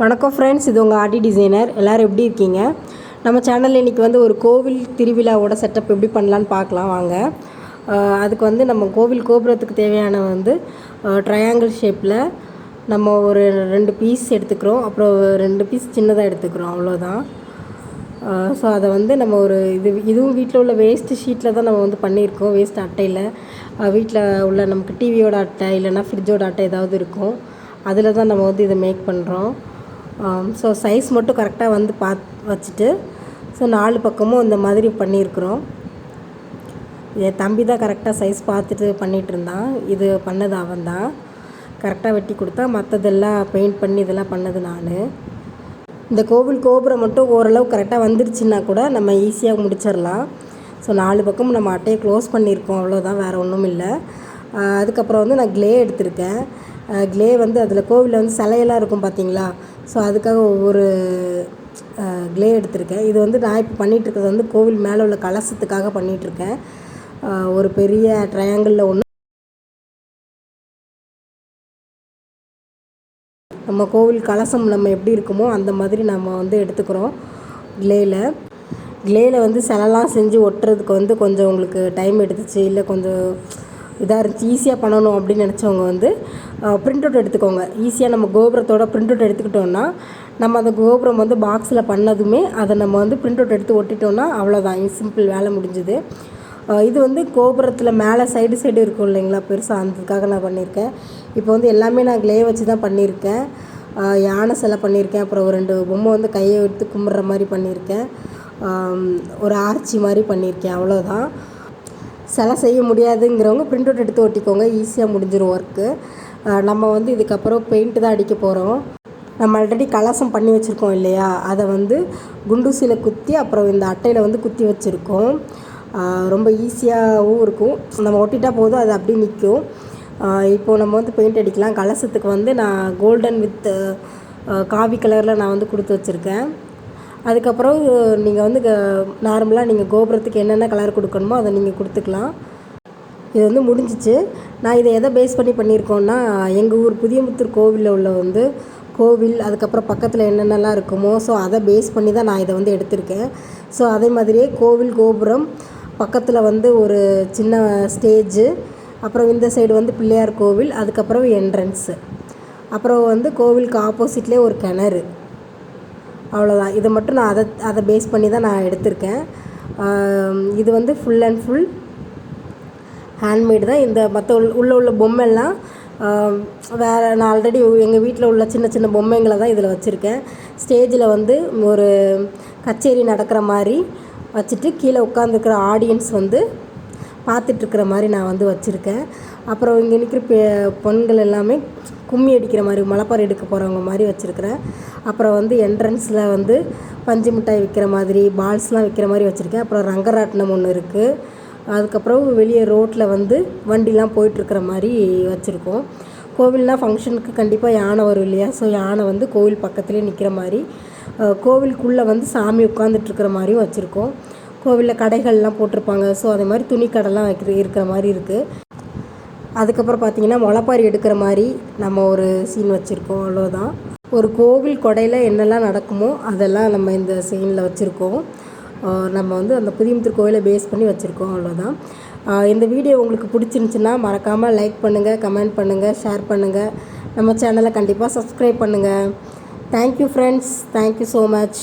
வணக்கம் ஃப்ரெண்ட்ஸ், இது உங்கள் ஆர்டி டிசைனர். எல்லோரும் எப்படி இருக்கீங்க? நம்ம சேனலில் இன்றைக்கி வந்து ஒரு கோவில் திருவிழாவோட செட்டப் எப்படி பண்ணலான்னு பார்க்கலாம் வாங்க. அதுக்கு வந்து நம்ம கோவில் கோபுரத்துக்கு தேவையான வந்து ட்ரையாங்கிள் ஷேப்பில் நம்ம ஒரு 2 பீஸ் எடுத்துக்கிறோம். அப்புறம் 2 பீஸ் சின்னதாக எடுத்துக்கிறோம், அவ்வளோதான். ஸோ அதை வந்து நம்ம ஒரு இதுவும் வீட்டில் உள்ள வேஸ்ட்டு ஷீட்டில் தான் நம்ம வந்து பண்ணியிருக்கோம். வேஸ்ட் அட்டையில் வீட்டில் உள்ள நமக்கு டிவியோட அட்டை இல்லைன்னா ஃப்ரிட்ஜோட அட்டை ஏதாவது இருக்கும், அதில் தான் நம்ம வந்து இதை மேக் பண்ணுறோம். ஸோ சைஸ் மட்டும் கரெக்டாக வந்து வச்சுட்டு ஸோ 4 பக்கமும் இந்த மாதிரி பண்ணியிருக்கிறோம். என் தம்பி தான் கரெக்டாக சைஸ் பார்த்துட்டு பண்ணிகிட்டு இருந்தான். இது பண்ணது அவன் தான் கரெக்டாக வெட்டி கொடுத்தா. மற்றதெல்லாம் பெயிண்ட் பண்ணி இதெல்லாம் பண்ணது நான். இந்த கோவில் கோபுரம் மட்டும் ஓரளவு கரெக்டாக வந்துருச்சுன்னா கூட நம்ம ஈஸியாக முடிச்சிடலாம். ஸோ 4 பக்கமும் நம்ம அட்டையை க்ளோஸ் பண்ணியிருக்கோம், அவ்வளோதான், வேறு ஒன்றும் இல்லை. அதுக்கப்புறம் வந்து நான் க்ளே எடுத்திருக்கேன். க்ளே வந்து அதில் கோவிலில் வந்து சிலையெல்லாம் இருக்கும் பார்த்தீங்களா, ஸோ அதுக்காக ஒவ்வொரு க்ளே எடுத்திருக்கேன். இது வந்து நான் இப்போ பண்ணிகிட்ருக்கிறது வந்து கோவில் மேலே உள்ள கலசத்துக்காக பண்ணிகிட்ருக்கேன். ஒரு பெரிய ட்ரையாங்கிளில் ஒன்று நம்ம கோவில் கலசம் நம்ம எப்படி இருக்குமோ அந்த மாதிரி நம்ம வந்து எடுத்துக்கிறோம். க்ளேயில் வந்து சிலைலாம் செஞ்சு ஒட்டுறதுக்கு வந்து கொஞ்சம் உங்களுக்கு டைம் எடுத்துச்சு, இல்லை கொஞ்சம் இதாக இருந்துச்சு, ஈஸியாக பண்ணணும் அப்படின்னு நினச்சவங்க வந்து ப்ரிண்ட் அவுட் எடுத்துக்கோங்க. ஈஸியாக நம்ம கோபுரத்தோட ப்ரிண்ட் அவுட் எடுத்துக்கிட்டோன்னா நம்ம அந்த கோபுரம் வந்து பாக்ஸில் பண்ணதுமே அதை நம்ம வந்து ப்ரிண்ட் அவுட் எடுத்து ஒட்டிட்டோன்னா அவ்வளோதான், சிம்பிள், வேலை முடிஞ்சுது. இது வந்து கோபுரத்தில் மேலே சைடு இருக்கும் இல்லைங்களா, பெருசாக, அதுக்காக நான் பண்ணியிருக்கேன். இப்போ வந்து எல்லாமே நான் க்ளே வச்சு தான் பண்ணியிருக்கேன். யானை சிலை பண்ணியிருக்கேன், அப்புறம் ஒரு 2 பொம்மை வந்து கையை எடுத்து கும்பிட்ற மாதிரி பண்ணியிருக்கேன், ஒரு ஆர்ச்சி மாதிரி பண்ணியிருக்கேன், அவ்வளோதான். சிலை செய்ய முடியாதுங்கிறவங்க ப்ரிண்ட் அவுட் எடுத்து ஒட்டிக்கோங்க, ஈஸியாக முடிஞ்சிடும் ஒர்க்கு. நம்ம வந்து இதுக்கப்புறம் பெயிண்ட்டு தான் அடிக்க போகிறோம். நம்ம ஆல்ரெடி கலசம் பண்ணி வச்சுருக்கோம் இல்லையா, அதை வந்து குண்டூசியில் குத்தி அப்புறம் இந்த அட்டையில் வந்து குத்தி வச்சுருக்கோம். ரொம்ப ஈஸியாகவும் இருக்கும், நம்ம ஒட்டிட்டா போதும், அது அப்படியே நிற்கும். இப்போது நம்ம வந்து பெயிண்ட் அடிக்கலாம். கலசத்துக்கு வந்து நான் கோல்டன் வித் காவி கலரில் நான் வந்து கொடுத்து வச்சுருக்கேன். அதுக்கப்புறம் நீங்கள் வந்து நார்மலாக நீங்கள் கோபுரத்துக்கு என்னென்ன கலர் கொடுக்கணுமோ அதை நீங்கள் கொடுத்துக்கலாம். இது வந்து முடிஞ்சிச்சு. நான் இதை எதை பேஸ் பண்ணி பண்ணியிருக்கோன்னா, எங்கள் ஊர் புதியம்புத்தூர் கோவிலில் உள்ள வந்து கோவில், அதுக்கப்புறம் பக்கத்தில் என்னென்னலாம் இருக்குமோ, ஸோ அதை பேஸ் பண்ணி தான் நான் இதை வந்து எடுத்திருக்கேன். ஸோ அதே மாதிரியே கோவில் கோபுரம் பக்கத்தில் வந்து ஒரு சின்ன ஸ்டேஜு, அப்புறம் இந்த சைடு வந்து பிள்ளையார் கோவில், அதுக்கப்புறம் என்ட்ரன்ஸு, அப்புறம் வந்து கோவிலுக்கு ஆப்போசிட்லேயே ஒரு கிணறு, அவ்வளோதான். இதை மட்டும் நான் அதை பேஸ் பண்ணி தான் நான் எடுத்திருக்கேன். இது வந்து ஃபுல் அண்ட் ஃபுல் ஹேண்ட்மேடு தான். இந்த மற்ற உள்ள பொம்மைலாம் வேறு, நான் ஆல்ரெடி எங்கள் வீட்டில் உள்ள சின்ன சின்ன பொம்மைங்களை தான் இதில் வச்சுருக்கேன். ஸ்டேஜில் வந்து ஒரு கச்சேரி நடக்கிற மாதிரி வச்சுட்டு கீழே உட்காந்துருக்கிற ஆடியன்ஸ் வந்து பார்த்துட்ருக்கிற மாதிரி நான் வந்து வச்சுருக்கேன். அப்புறம் இங்கே நிற்கிற பெண்கள் எல்லாமே கும்மி அடிக்கிற மாதிரி, மலைப்பாறை எடுக்க போகிறவங்க மாதிரி வச்சுருக்கிறேன். அப்புறம் வந்து என்ட்ரன்ஸில் வந்து பஞ்சு மிட்டாய் விற்கிற மாதிரி, பால்ஸ்லாம் விற்கிற மாதிரி வச்சுருக்கேன். அப்புறம் ரங்கராட்டினம் ஒன்று இருக்குது. அதுக்கப்புறம் வெளியே ரோட்டில் வந்து வண்டிலாம் போயிட்டுருக்கிற மாதிரி வச்சுருக்கோம். கோவில்னால் ஃபங்க்ஷனுக்கு கண்டிப்பாக யானை வரும் இல்லையா, ஸோ யானை வந்து கோவில் பக்கத்துலேயே நிற்கிற மாதிரி, கோவிலுக்குள்ளே வந்து சாமி உட்காந்துட்ருக்கிற மாதிரியும் வச்சுருக்கோம். கோவிலில் கடைகள்லாம் போட்டிருப்பாங்க, ஸோ அதே மாதிரி துணி கடைலாம் இருக்கிற மாதிரி இருக்குது. அதுக்கப்புறம் பார்த்திங்கன்னா முளைப்பாரி எடுக்கிற மாதிரி நம்ம ஒரு சீன் வச்சுருக்கோம், அவ்வளோதான். ஒரு கோவில் கொடையில் என்னெல்லாம் நடக்குமோ அதெல்லாம் நம்ம இந்த சீனில் வச்சுருக்கோம். நம்ம வந்து அந்த புதியம்புத்தூர் கோவிலை பேஸ் பண்ணி வச்சுருக்கோம், அவ்வளோதான். இந்த வீடியோ உங்களுக்கு பிடிச்சிருந்துச்சின்னா மறக்காமல் லைக் பண்ணுங்கள், கமெண்ட் பண்ணுங்கள், ஷேர் பண்ணுங்கள். நம்ம சேனலை கண்டிப்பாக சப்ஸ்கிரைப் பண்ணுங்கள். Thank you friends, thank you so much.